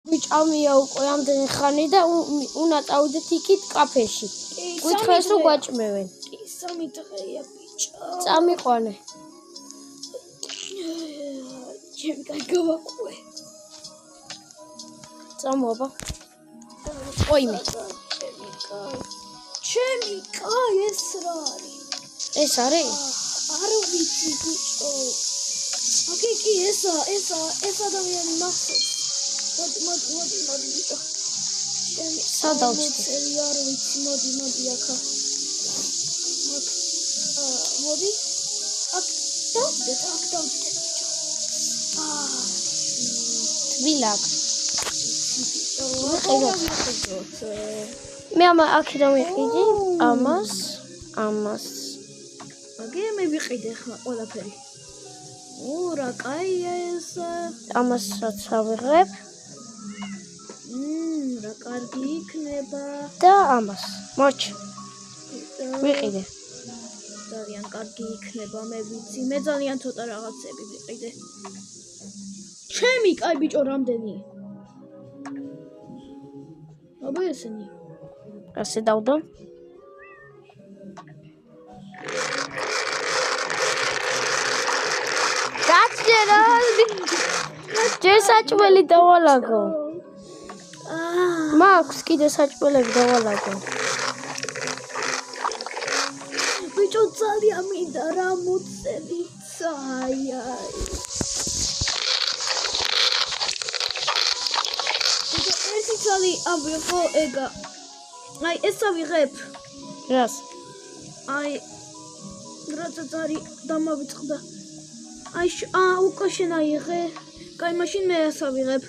ვიჭამია უკვე ამდენი ხანი და უნდა წავიდეთ იქით კაფეში. გითხრეს რომ გვაჭმევენ. კი, 3 დღეა ბიჭო. წამიყვანე. ჩემი კაი გავაკვე. წამოაბა. ყოიმე. ჩემი კაი ეს რა არის? ეს არის? არ ვიცი ბიჭო. ოკეი, კი ეს ადამიანი მახსოვს. მოდი ბიჭო. სად დავჭდე? არ ვიცი, მოდი აქა. მოდი. აქ დავჭდე ბიჭო. თბილაკ. მე აქედან ვიყიდი ამას. აგე მე ვიყიდე ხმა ყველაფერი. რა კაია ეს. ამასაც ავიღებ. რა კარგი იქნება. და ამას. მოჩ. ვიყიდე. ძალიან კარგი იქნება, მე ვიცი. მე ძალიან ცოტა რაღაცები ვიყიდე. ჩემი კაი ბიჭო რამდენი? აბა ესენი. ასე დავდო. გაჭერა. ჯერ საჭმელი დავალაგო. მაქვს კიდე საჭმელები დავალაგო. ბიჭო ძალიან მინდა რა მოწევით. აი. ერთი ძალი ავიღო ეგა. აი ეს ავიღებ. რას? აი რაცა ძარი დამავიწყდა. აი უკვე შენ აიღე. კაი მაშინ მე ეს ავიღებ.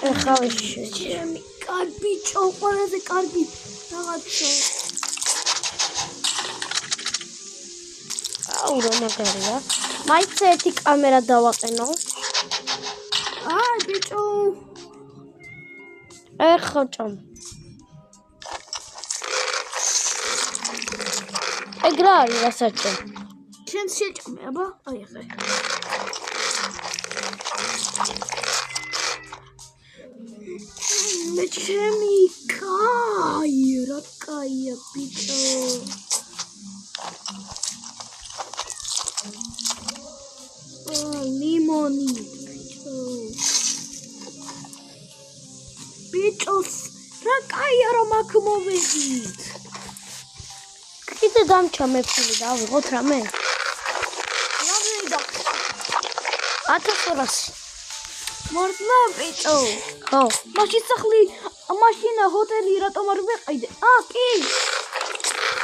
ეხლა ვიშე. ჩემი კაი ბიჭო, ყველაზე კარგი რაღაცა. აუ რა მაგარია. მაინც ერთი კამერა დავაყენო. ბიჭო. ეხლა ჭამ. ეგ რა არის რასაჭე? ჩემს შეჭამე, აბა, აი ახლა. მე ჩემი კაი, რა კაია ბიჭო. ლიმონი ბიჭოს რა კაია რომ აქ მოვედით. კიდე დამჭა მე ფული დავიღოთ რამე? რამდენი და 1200. მართლა ბიჭო? ხო. მაშინ სახლი, მაშინა ჰოტელი რატომ არ ვიყიდე? კი.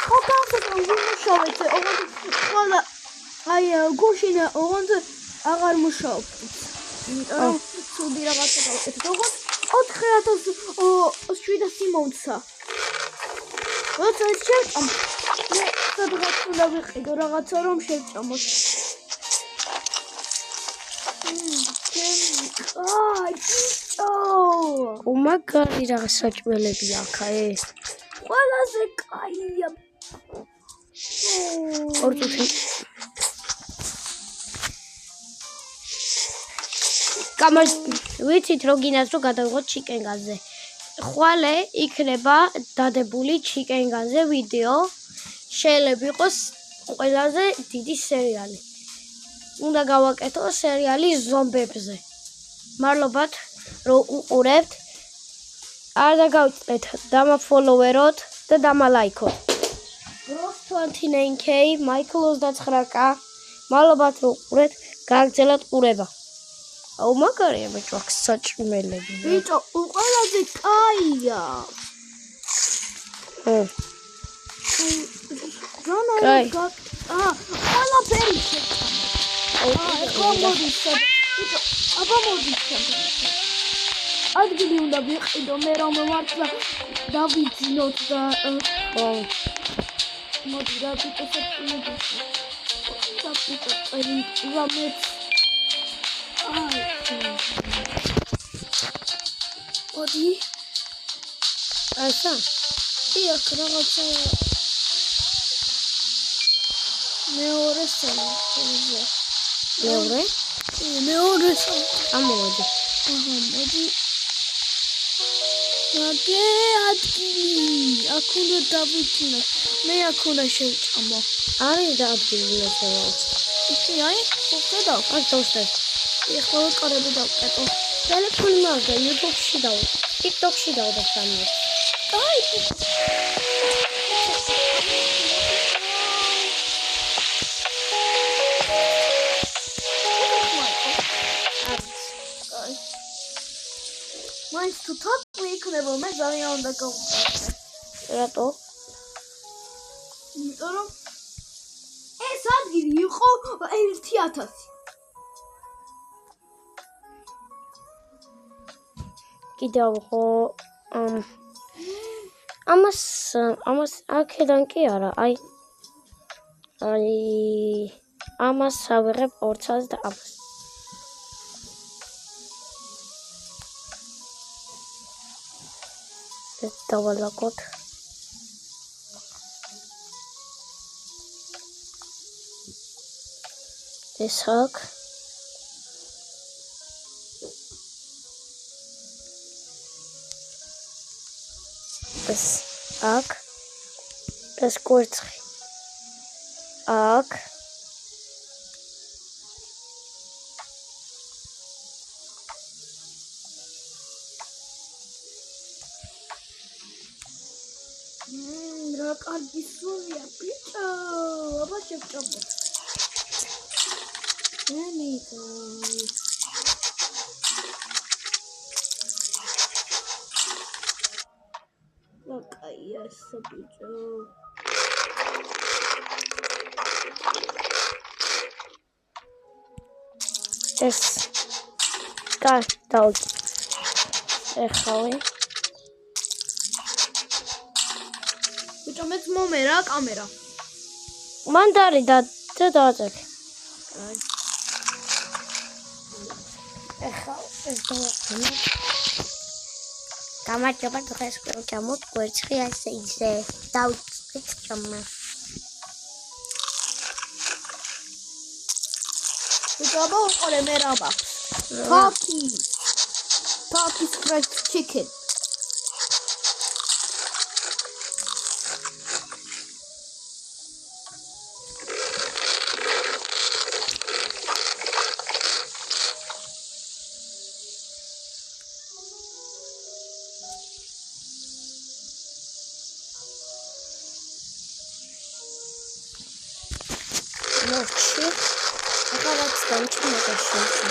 ხო განსაკუთრებით ვიმუშავეთ, ხოლმე აი გუშინა ოღონდ აღარ მუშაობთ. იმიტომ რომ ცუდი რაღაცა დავაკეთეთ. ოღონდ 4700 მომცა. როცა შეჭამ მე სადღაც უნდა ვიყიდო რაღაცა რომ შეჭამოთ. აი ბიჭო. მაგარი რაღაც საჭმელები აქა ეს. ყველაზე კაია. ორწუთი. ვიცით რომ გინდათ რომ გადავიღოთ ჩიკენგანზე. ხვალე იქნება დადებული ჩიკენგანზე ვიდეო. შეიძლება იყოს ყველაზე დიდი სერიალი. უნდა გავაკეთო სერიალი ზომბებზე. მადლობთ რომ უყურებთ. არ დაგავიწყდეთ დამაფოლოვეროთ და დამალაიქოთ. Ross 29K, Michael 29K. მადლობთ რომ უყურეთ. გააგრძელოთ ყურება. აუ მაგარია ბიჭო აქ საჭმელები. ბიჭო, ყველაზე კაია. კაი. ყველაფერი მოდი. ბიჭო, აბა მოდი. ადგილი უნდა ვიყიდო, მე რომ მართლა დავიძინოთ და მოდი რა ბიჭო საჭმელი. საბიჭო რამეც მოდი. ასა. კი აქ რაღაცა მეორე სამი. მეორე? მეორე სამი. ამოვედი. მოდი. მაგე ადგილი. აქ უნდა დავიჭინო. მე აქ უნდა შევჭამო. არის და ადგილი მოსავალ. იცი, აი, ხედავ. აი, დავსტე. ეხლა ვიყარები დავკეტო. ტელეფონი მაგა YouTube-ში დავ. TikTok-ში დავდა სამი. აი, მაინც თუ თაყვი იქნება, მე ძალიან უნდა გავუყურე. რატო? იმიტომ რომ ეს ადგილი იყო 1000. კიდევ ხო ამას აქედან კი არა, აი ამას ავიღებ 200 და ამას. ეს დავალაგოთ. ეს აქ ეს აქ ეს კვერცხი აქ რა კარგი სულია, ბიჭო, აბა შევჭამო. კაია ეს ბიჭო. ეს კარ დავთ ეხავი ბიჭო მეც მომერა კამერა. მანდარი და დავაწერ. ეხა ეს დავაყენე. გამარჯობა დღეს ვჭამოთ კვერცხი ასე ისე დავწვით ჩამმა. ბიჭო მოყოლე მე რა მაქვს. Turkey's fried chicken. Mochi. Ага, вот станчик накачался.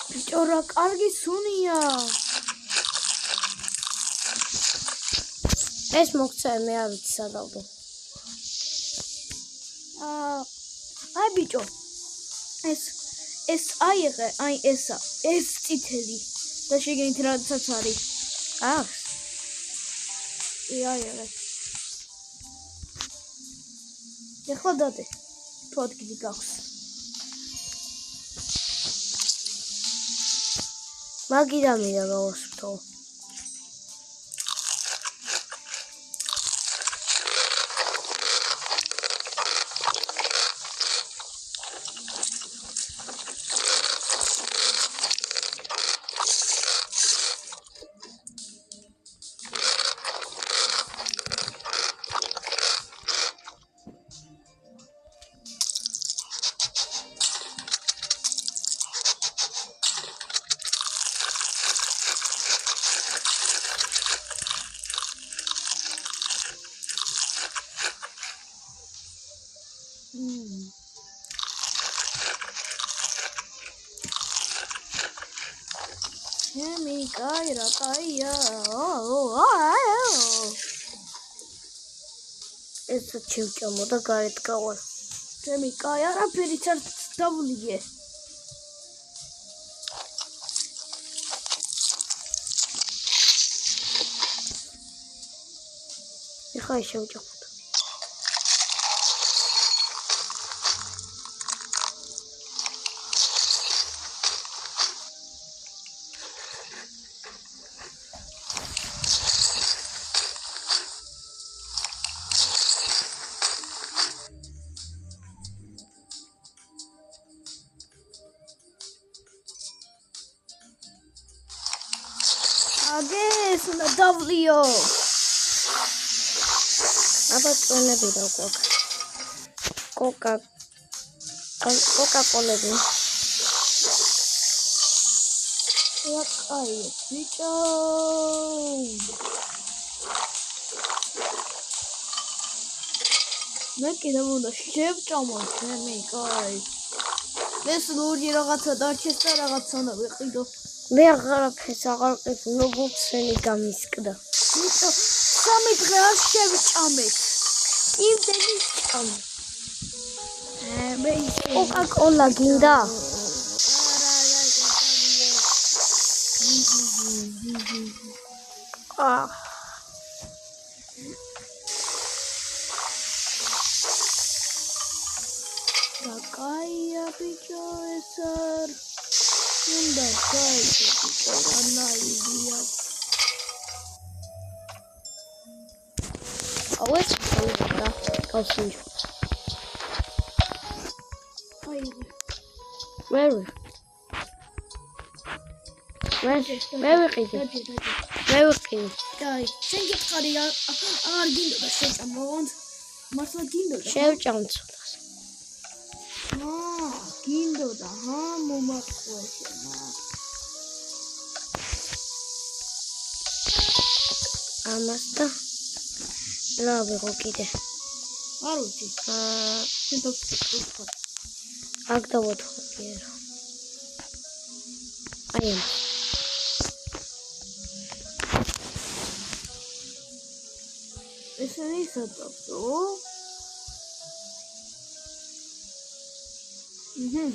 Бичора, კარგი სუნია. ეს მოგწე მე არ ვიცი სადავდო. აი ბიჭო. ეს აიღე, აი ესა. ეს წითელი. და შეგენით რაცაც არის. აქვს. აიღე. ეხლა დადე. თუ ადგილი გაქვს. მაგიდან მინდა გავასვთო. კაი რა კაია. ეს ჩევჭამო და გარეთ გავალ. ჩემი კაი არაფერიც არ დავლიე. ეხლა შევჭამოთ. აგეს უნდა დავლიო. აბა წვენები რა გვაქვს. კოკა-კოლები. აი, ბიჭო. მე კიდევ უნდა შევჭამოთ მე კაი. ეს ლური რაღაცა დარჩეს და რაღაცა უნდა ვიყიდო. მე აღარაფერს აღარ ყიდო, ნოგუცენი გამისკდა. ბიჭო, 3 დღე არ შევჭამეთ. იმდენი ჭამე. მე ის კოკა-კოლა გინდა? კაია ბიჭო ეს არ უნდა გაიგო რა ნაიდია. ავეც ხოდა გავსინჯო. აი ვერ ვიყიდე. მე ვიყიდე. კაი, შენ გითხარი არ გინდოდა შეჭამო, მართლა გინდოდა. შევჭამ ცოტას. გინდოდა, მომაწყვა შენა. ამას და რა ვიღო კიდე. არ ვიცი. შენ დავწერე. აქ დავოთხო რა. აი ამ. ეს არის სადავო. ია.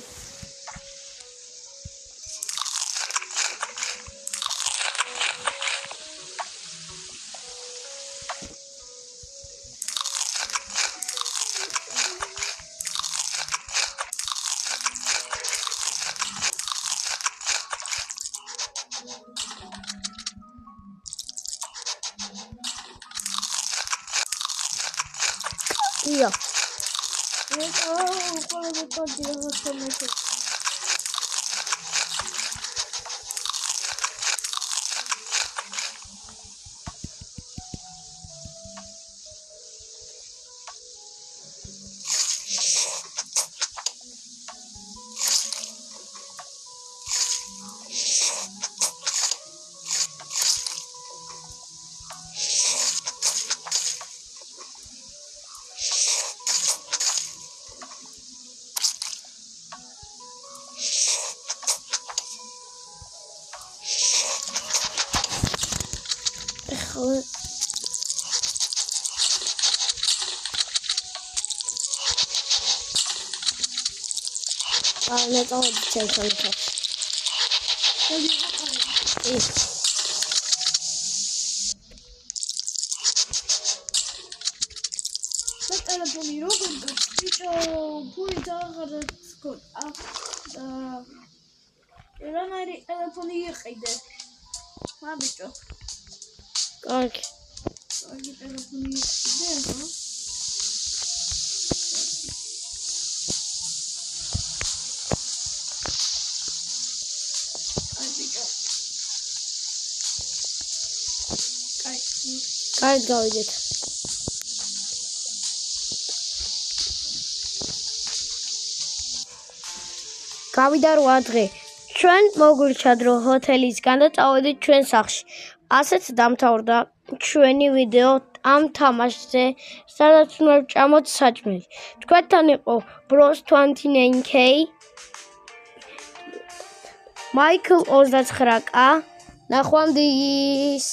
ყველა გეტყვი რაღაცა მეცე. Let's all take some stuff. ტელეფონი როგორ გაწიჭო ფული დაღარაც გქონდა რანაირი ტელეფონი იყიდე მაბიჭო კარგი ტელეფონი იყიდე კარგი გავიდეთ გავიდა 8 დღე ჩვენ მოგვირჩათ რომ ჰოთელისგან და წავედით ჩვენ სახლში ასეც დამთავრდა ჩვენი ვიდეო ამ თამაშზე სადაც უნდა ვჭამოთ საჭმელი თქვენთან იყო bros29k Michael 29k ნახვამდის